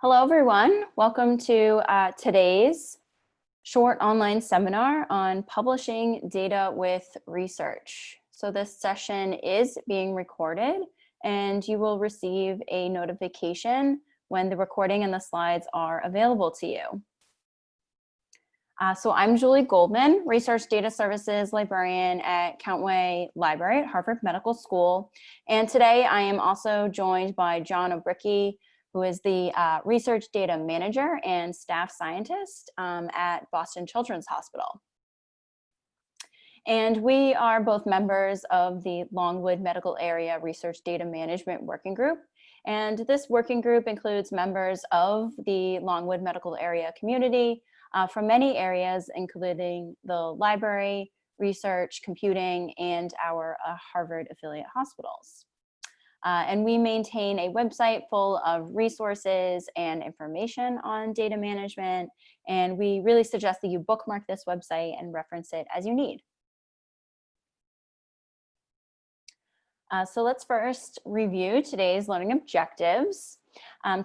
Hello, everyone. Welcome to today's short online seminar on publishing data with research. So this session is being recorded and you will receive a notification when the recording and the slides are available to you. So I'm Julie Goldman, Research Data Services Librarian at Countway Library at Harvard Medical School. And today I am also joined by John Obricki, who is the Research Data Manager and Staff Scientist at Boston Children's Hospital. And we are both members of the Longwood Medical Area Research Data Management Working Group. And this working group includes members of the Longwood Medical Area community from many areas, including the library, research, computing, and our Harvard affiliate hospitals. And we maintain a website full of resources and information on data management. And we really suggest that you bookmark this website and reference it as you need. So let's first review today's learning objectives.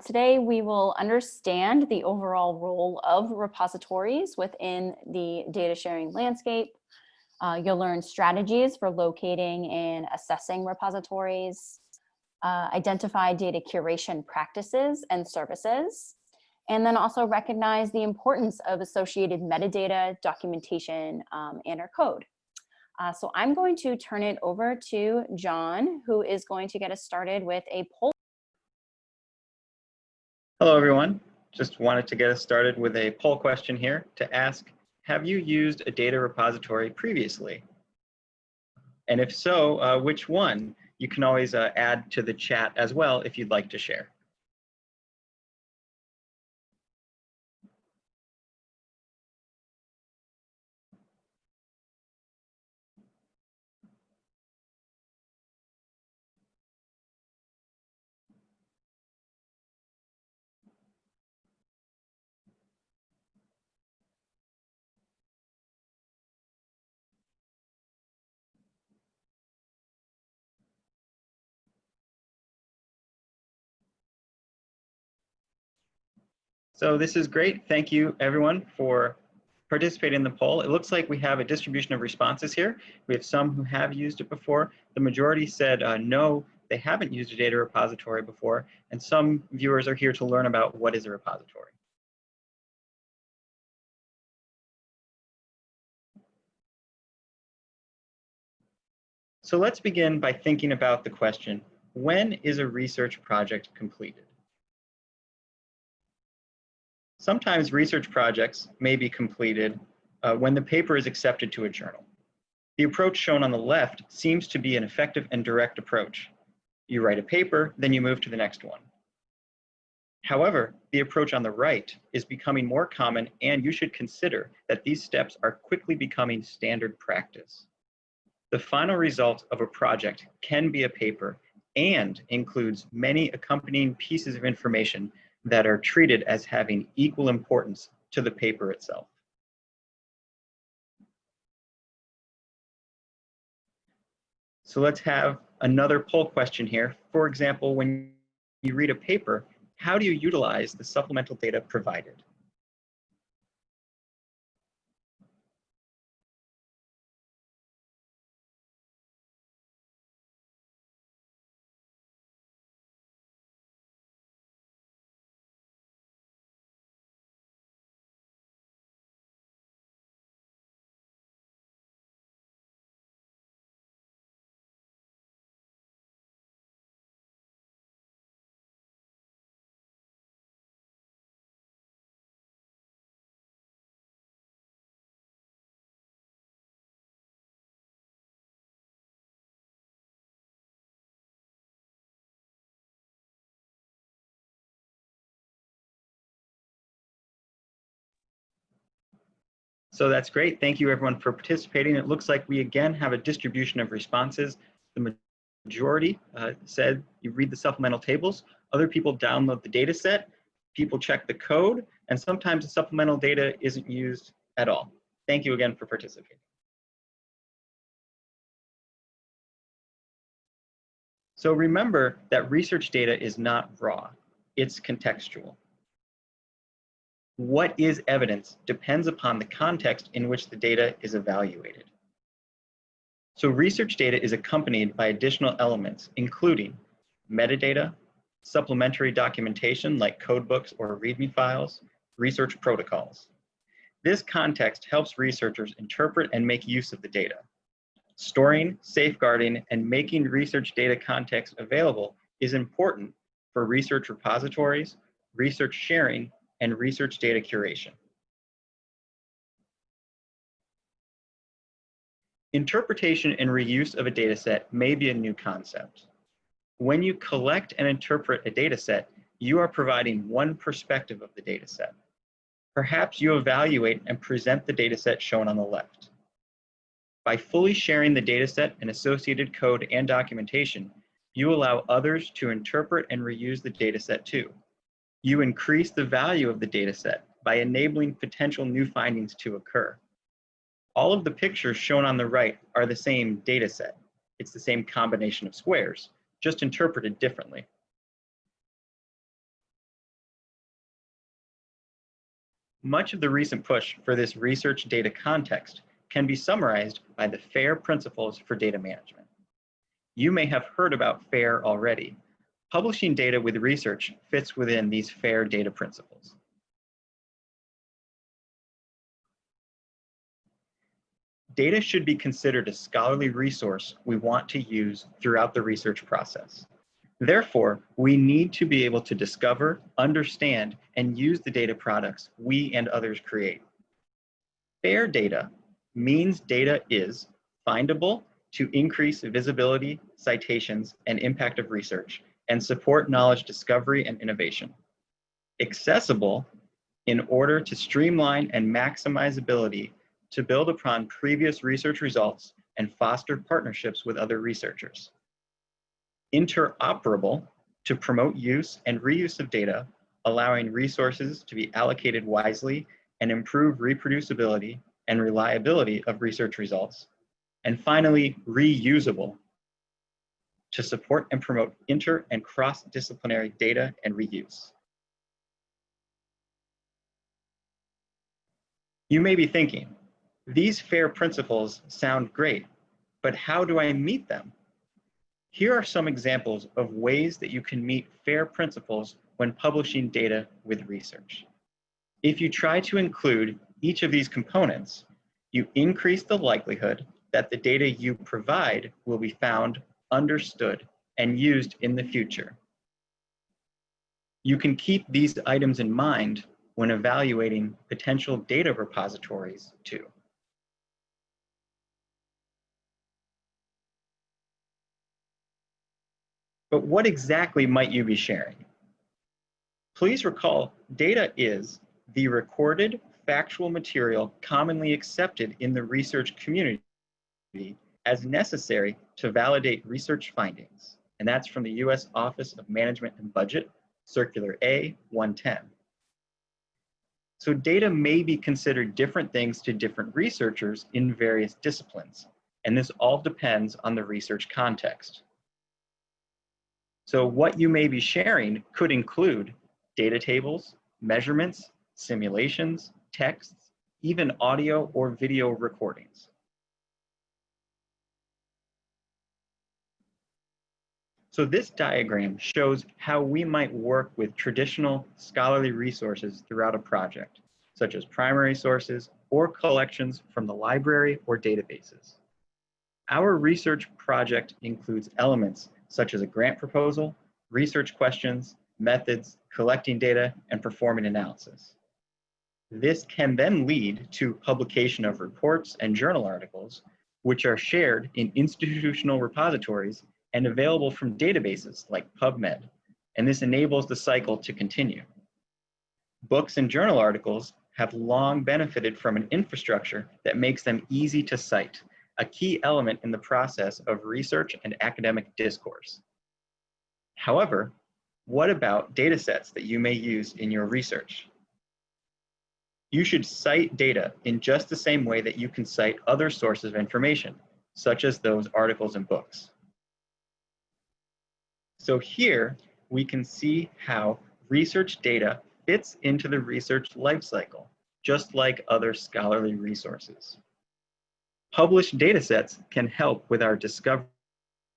Today we will understand the overall role of repositories within the data sharing landscape. You'll learn strategies for locating and assessing repositories, identify data curation practices and services, and then also recognize the importance of associated metadata, documentation, and our code. So I'm going to turn it over to John, who is going to get us started with a poll. Hello, everyone. Just wanted to get us started with a poll question here to ask, have you used a data repository previously? And if so, which one? You can always add to the chat as well if you'd like to share. So this is great. Thank you, everyone, for participating in the poll. It looks like we have a distribution of responses here. We have some who have used it before. The majority said no, they haven't used a data repository before, and some viewers are here to learn about what is a repository. So let's begin by thinking about the question, when is a research project completed? Sometimes research projects may be completed when the paper is accepted to a journal. The approach shown on the left seems to be an effective and direct approach. You write a paper, then you move to the next one. However, the approach on the right is becoming more common, and you should consider that these steps are quickly becoming standard practice. The final result of a project can be a paper and includes many accompanying pieces of information that are treated as having equal importance to the paper itself. So let's have another poll question here. For example, when you read a paper, how do you utilize the supplemental data provided? So that's great. Thank you, everyone, for participating. It looks like we again have a distribution of responses. The majority said you read the supplemental tables. Other people download the data set. People check the code. And sometimes the supplemental data isn't used at all. Thank you again for participating. So remember that research data is not raw. It's contextual. What is evidence depends upon the context in which the data is evaluated. So research data is accompanied by additional elements, including metadata, supplementary documentation like codebooks or README files, research protocols. This context helps researchers interpret and make use of the data. Storing, safeguarding, and making research data context available is important for research repositories, research sharing, and research data curation. Interpretation and reuse of a dataset may be a new concept. When you collect and interpret a dataset, you are providing one perspective of the dataset. Perhaps you evaluate and present the dataset shown on the left. By fully sharing the dataset and associated code and documentation, you allow others to interpret and reuse the dataset too. You increase the value of the dataset by enabling potential new findings to occur. All of the pictures shown on the right are the same dataset. It's the same combination of squares, just interpreted differently. Much of the recent push for this research data context can be summarized by the FAIR principles for data management. You may have heard about FAIR already. Publishing data with research fits within these FAIR data principles. Data should be considered a scholarly resource we want to use throughout the research process. Therefore, we need to be able to discover, understand, and use the data products we and others create. FAIR data means data is findable to increase visibility, citations, and impact of research, and support knowledge discovery and innovation. Accessible in order to streamline and maximize ability to build upon previous research results and foster partnerships with other researchers. Interoperable to promote use and reuse of data, allowing resources to be allocated wisely and improve reproducibility and reliability of research results. And finally, reusable to support and promote inter and cross-disciplinary data and reuse. You may be thinking, these FAIR principles sound great, but how do I meet them? Here are some examples of ways that you can meet FAIR principles when publishing data with research. If you try to include each of these components, you increase the likelihood that the data you provide will be found, understood, and used in the future. You can keep these items in mind when evaluating potential data repositories too. But what exactly might you be sharing? Please recall, data is the recorded factual material commonly accepted in the research community as necessary to validate research findings. And that's from the U.S. Office of Management and Budget, Circular A 110. So data may be considered different things to different researchers in various disciplines, and this all depends on the research context. So what you may be sharing could include data tables, measurements, simulations, texts, even audio or video recordings. So this diagram shows how we might work with traditional scholarly resources throughout a project, such as primary sources or collections from the library or databases. Our research project includes elements such as a grant proposal, research questions, methods, collecting data, and performing analysis. This can then lead to publication of reports and journal articles, which are shared in institutional repositories and available from databases like PubMed, and this enables the cycle to continue. Books and journal articles have long benefited from an infrastructure that makes them easy to cite, a key element in the process of research and academic discourse. However, what about data sets that you may use in your research? You should cite data in just the same way that you can cite other sources of information, such as those articles and books. So here we can see how research data fits into the research lifecycle, just like other scholarly resources. Published datasets can help with our discovery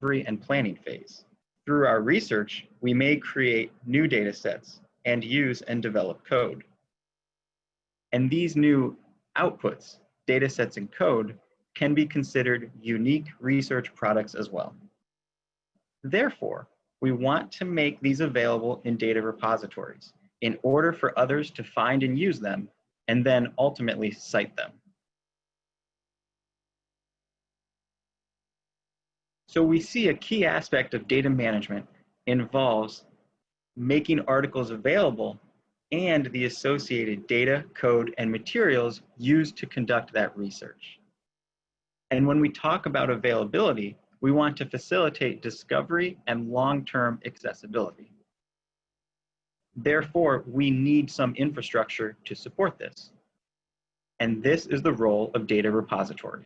and planning phase. Through our research, we may create new datasets and use and develop code. And these new outputs, datasets and code, can be considered unique research products as well. Therefore, we want to make these available in data repositories in order for others to find and use them, and then ultimately cite them. So we see a key aspect of data management involves making articles available and the associated data, code, and materials used to conduct that research. And when we talk about availability, we want to facilitate discovery and long-term accessibility. Therefore, we need some infrastructure to support this. And this is the role of data repositories.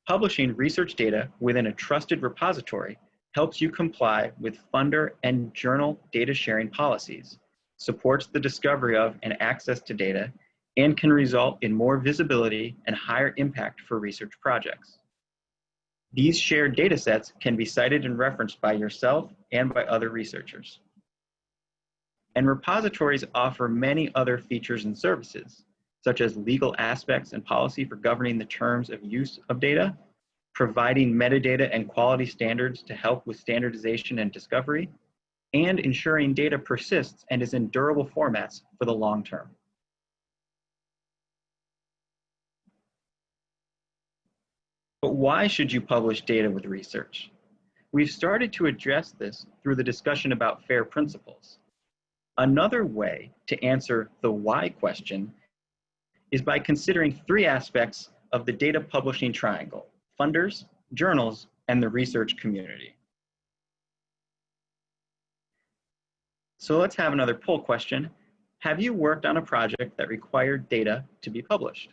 Publishing research data within a trusted repository helps you comply with funder and journal data sharing policies, supports the discovery of and access to data, and can result in more visibility and higher impact for research projects. These shared data sets can be cited and referenced by yourself and by other researchers. And repositories offer many other features and services, such as legal aspects and policy for governing the terms of use of data, providing metadata and quality standards to help with standardization and discovery, and ensuring data persists and is in durable formats for the long term. But why should you publish data with research? We've started to address this through the discussion about FAIR principles. Another way to answer the why question is by considering three aspects of the data publishing triangle: funders, journals, and the research community. So let's have another poll question. Have you worked on a project that required data to be published?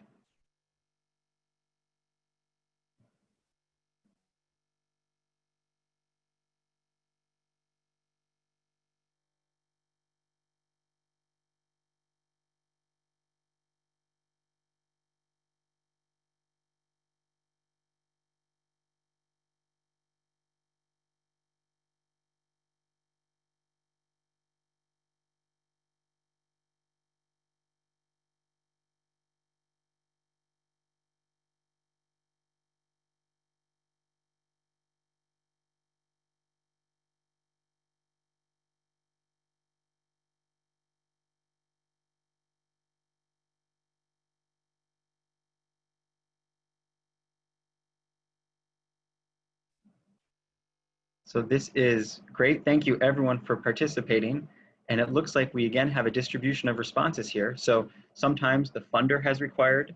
So this is great. Thank you everyone for participating. And it looks like we again have a distribution of responses here. So sometimes the funder has required,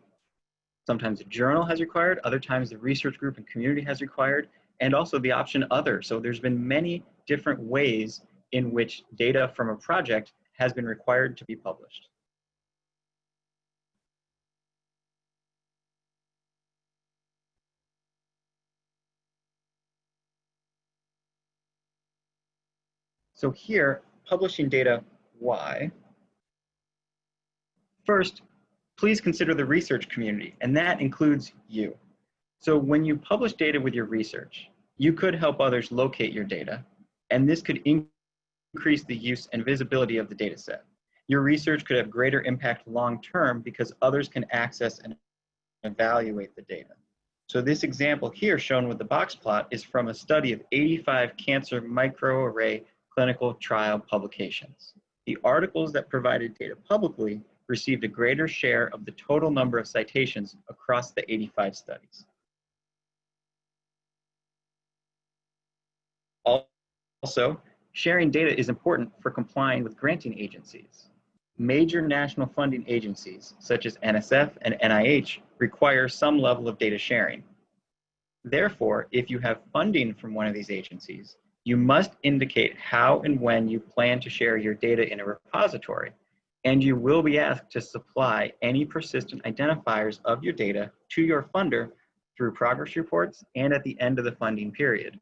sometimes the journal has required, other times the research group and community has required, and also the option other. So there's been many different ways in which data from a project has been required to be published. So here, publishing data, why? First, please consider the research community, and that includes you. So when you publish data with your research, you could help others locate your data, and this could increase the use and visibility of the data set. Your research could have greater impact long-term because others can access and evaluate the data. So this example here shown with the box plot is from a study of 85 cancer microarray clinical trial publications. The articles that provided data publicly received a greater share of the total number of citations across the 85 studies. Also, sharing data is important for complying with granting agencies. Major national funding agencies, such as NSF and NIH, require some level of data sharing. Therefore, if you have funding from one of these agencies, you must indicate how and when you plan to share your data in a repository, and you will be asked to supply any persistent identifiers of your data to your funder through progress reports and at the end of the funding period.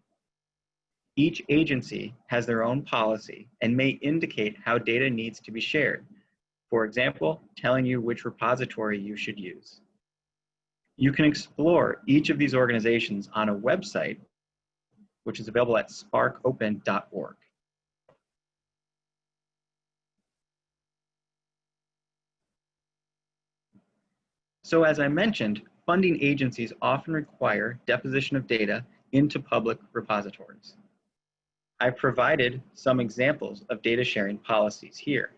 Each agency has their own policy and may indicate how data needs to be shared. For example, telling you which repository you should use. You can explore each of these organizations on a website, which is available at sparkopen.org. So as I mentioned, funding agencies often require deposition of data into public repositories. I've provided some examples of data sharing policies here.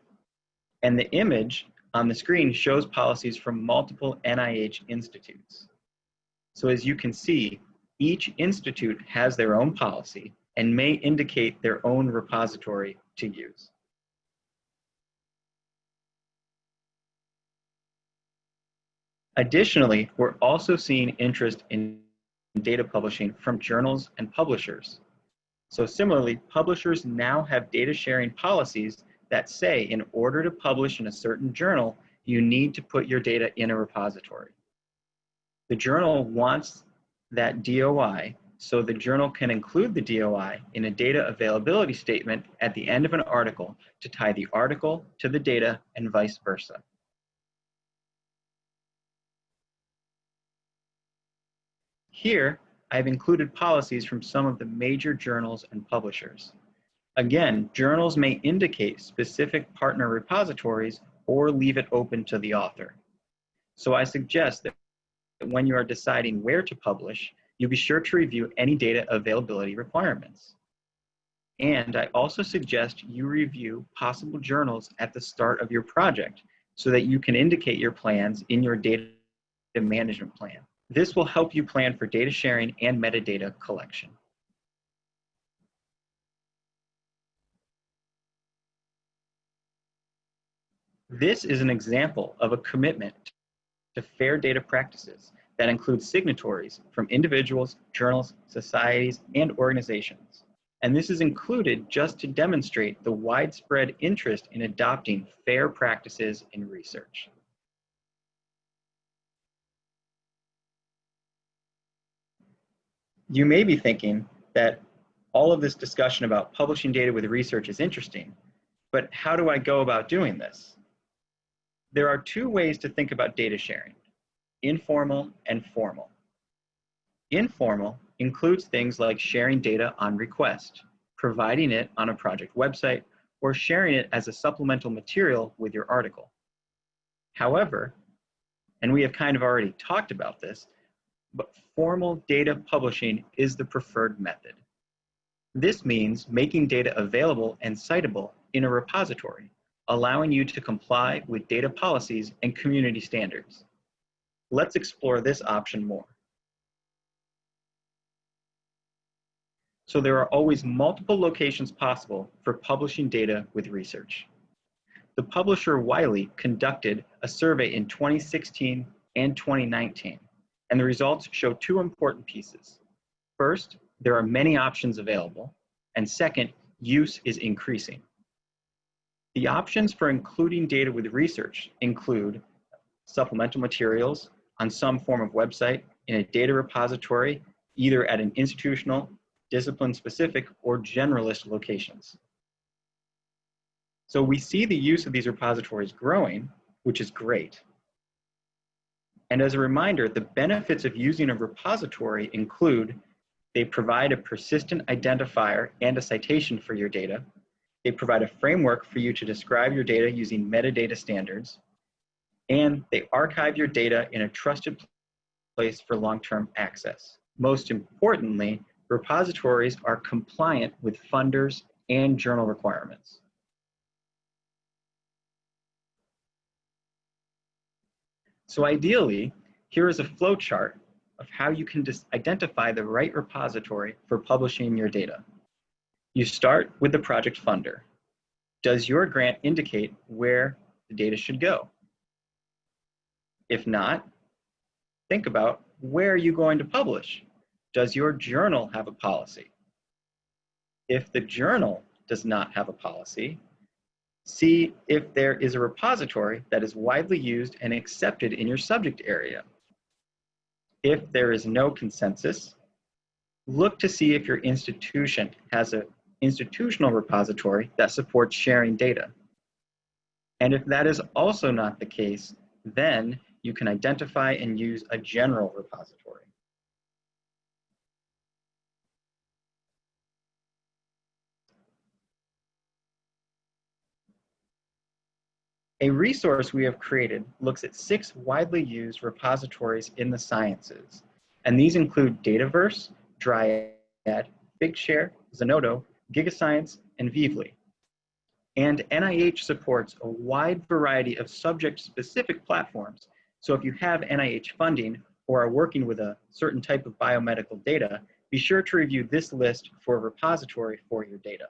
And the image on the screen shows policies from multiple NIH institutes. So as you can see, each institute has their own policy and may indicate their own repository to use. Additionally, we're also seeing interest in data publishing from journals and publishers. So similarly, publishers now have data sharing policies that say in order to publish in a certain journal, you need to put your data in a repository. The journal wants that DOI, so the journal can include the DOI in a data availability statement at the end of an article to tie the article to the data and vice versa. Here, I've included policies from some of the major journals and publishers. Again, journals may indicate specific partner repositories or leave it open to the author. So I suggest that when you are deciding where to publish, you be sure to review any data availability requirements. And I also suggest you review possible journals at the start of your project so that you can indicate your plans in your data management plan. This will help you plan for data sharing and metadata collection. This is an example of a commitment to fair data practices that includes signatories from individuals, journals, societies, and organizations. And this is included just to demonstrate the widespread interest in adopting fair practices in research. You may be thinking that all of this discussion about publishing data with research is interesting, but how do I go about doing this? There are two ways to think about data sharing: informal and formal. Informal includes things like sharing data on request, providing it on a project website, or sharing it as a supplemental material with your article. However, and we have kind of already talked about this, but formal data publishing is the preferred method. This means making data available and citable in a repository, allowing you to comply with data policies and community standards. Let's explore this option more. So there are always multiple locations possible for publishing data with research. The publisher Wiley conducted a survey in 2016 and 2019, and the results show two important pieces. First, there are many options available, and second, use is increasing. The options for including data with research include supplemental materials on some form of website, in a data repository, either at an institutional, discipline-specific, or generalist locations. So we see the use of these repositories growing, which is great. And as a reminder, the benefits of using a repository include they provide a persistent identifier and a citation for your data. They provide a framework for you to describe your data using metadata standards. And they archive your data in a trusted place for long-term access. Most importantly, repositories are compliant with funders and journal requirements. So ideally, here is a flow chart of how you can identify the right repository for publishing your data. You start with the project funder. Does your grant indicate where the data should go? If not, think about where are you going to publish? Does your journal have a policy? If the journal does not have a policy, see if there is a repository that is widely used and accepted in your subject area. If there is no consensus, Look to see if your institution has an institutional repository that supports sharing data. And if that is also not the case, then you can identify and use a general repository. A resource we have created looks at 6 widely used repositories in the sciences, and these include Dataverse, Dryad, Figshare, Zenodo, GigaScience, and Vively. And NIH supports a wide variety of subject-specific platforms, so if you have NIH funding or are working with a certain type of biomedical data, be sure to review this list for a repository for your data.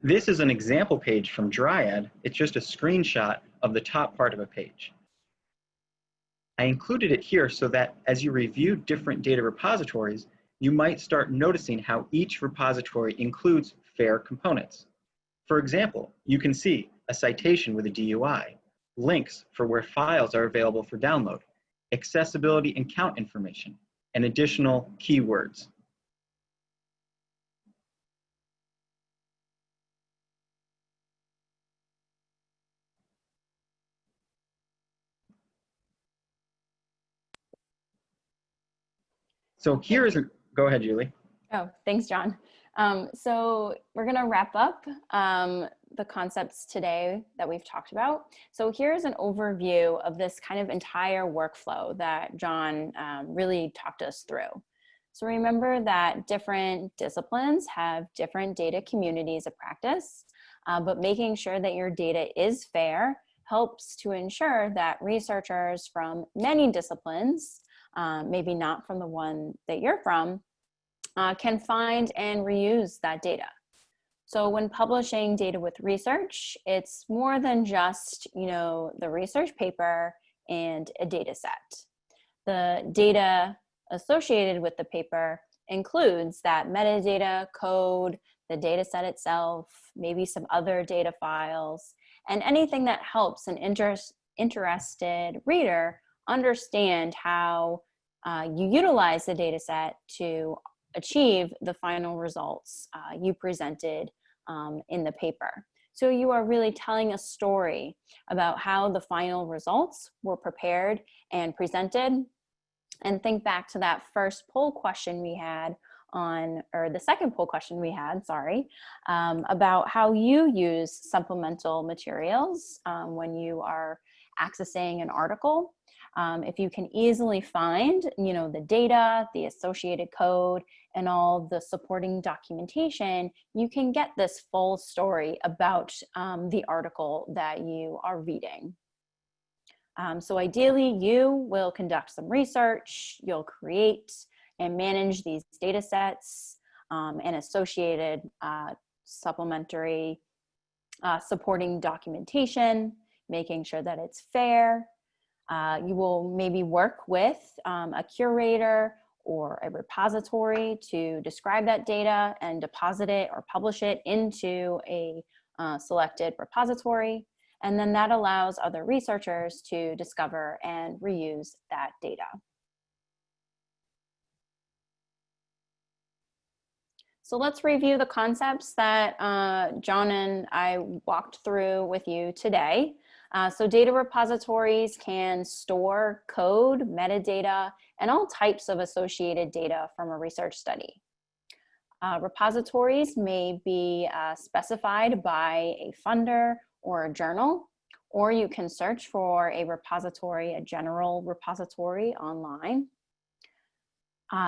This is an example page from Dryad. It's just a screenshot of the top part of a page. I included it here so that as you review different data repositories, you might start noticing how each repository includes FAIR components. For example, you can see a citation with a DUI, links for where files are available for download, accessibility and count information, and additional keywords. So here is a, go ahead, Julie. Oh, thanks, John. So we're going to wrap up the concepts today that we've talked about. So here's an overview of this kind of entire workflow that John really talked us through. So remember that different disciplines have different data communities of practice, but making sure that your data is fair helps to ensure that researchers from many disciplines, maybe not from the one that you're from, can find and reuse that data. So when publishing data with research, it's more than just, the research paper and a data set. The data associated with the paper includes that metadata, code, the data set itself, maybe some other data files, and anything that helps an interested reader understand how you utilize the data set to achieve the final results you presented in the paper. So you are really telling a story about how the final results were prepared and presented. And think back to that first poll question we had or the second poll question we had, sorry, about how you use supplemental materials when you are accessing an article. If you can easily find, the data, the associated code, and all the supporting documentation, you can get this full story about the article that you are reading. So ideally, you will conduct some research, you'll create and manage these data sets and associated supplementary supporting documentation, making sure that it's fair. You will maybe work with a curator or a repository to describe that data and deposit it or publish it into a selected repository. And then that allows other researchers to discover and reuse that data. So let's review the concepts that John and I walked through with you today. So data repositories can store code, metadata, and all types of associated data from a research study. Repositories may be specified by a funder or a journal, or you can search for a repository, a general repository online.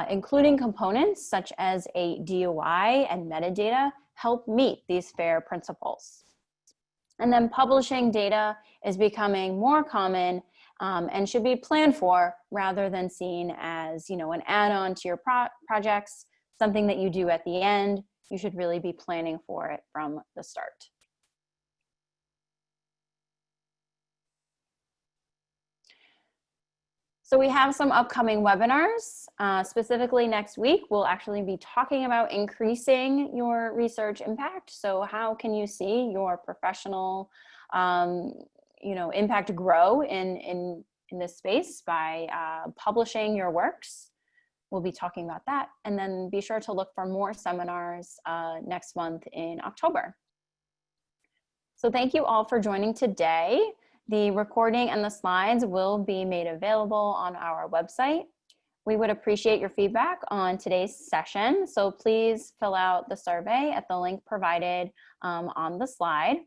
Including components such as a DOI and metadata help meet these FAIR principles. And then publishing data is becoming more common and should be planned for rather than seen as, an add-on to your projects, something that you do at the end. You should really be planning for it from the start. So we have some upcoming webinars. Specifically next week, we'll actually be talking about increasing your research impact. So how can you see your professional impact grow in in this space by publishing your works. We'll be talking about that. And then be sure to look for more seminars next month in October. So thank you all for joining today. The recording and the slides will be made available on our website. We would appreciate your feedback on today's session. So please fill out the survey at the link provided on the slide.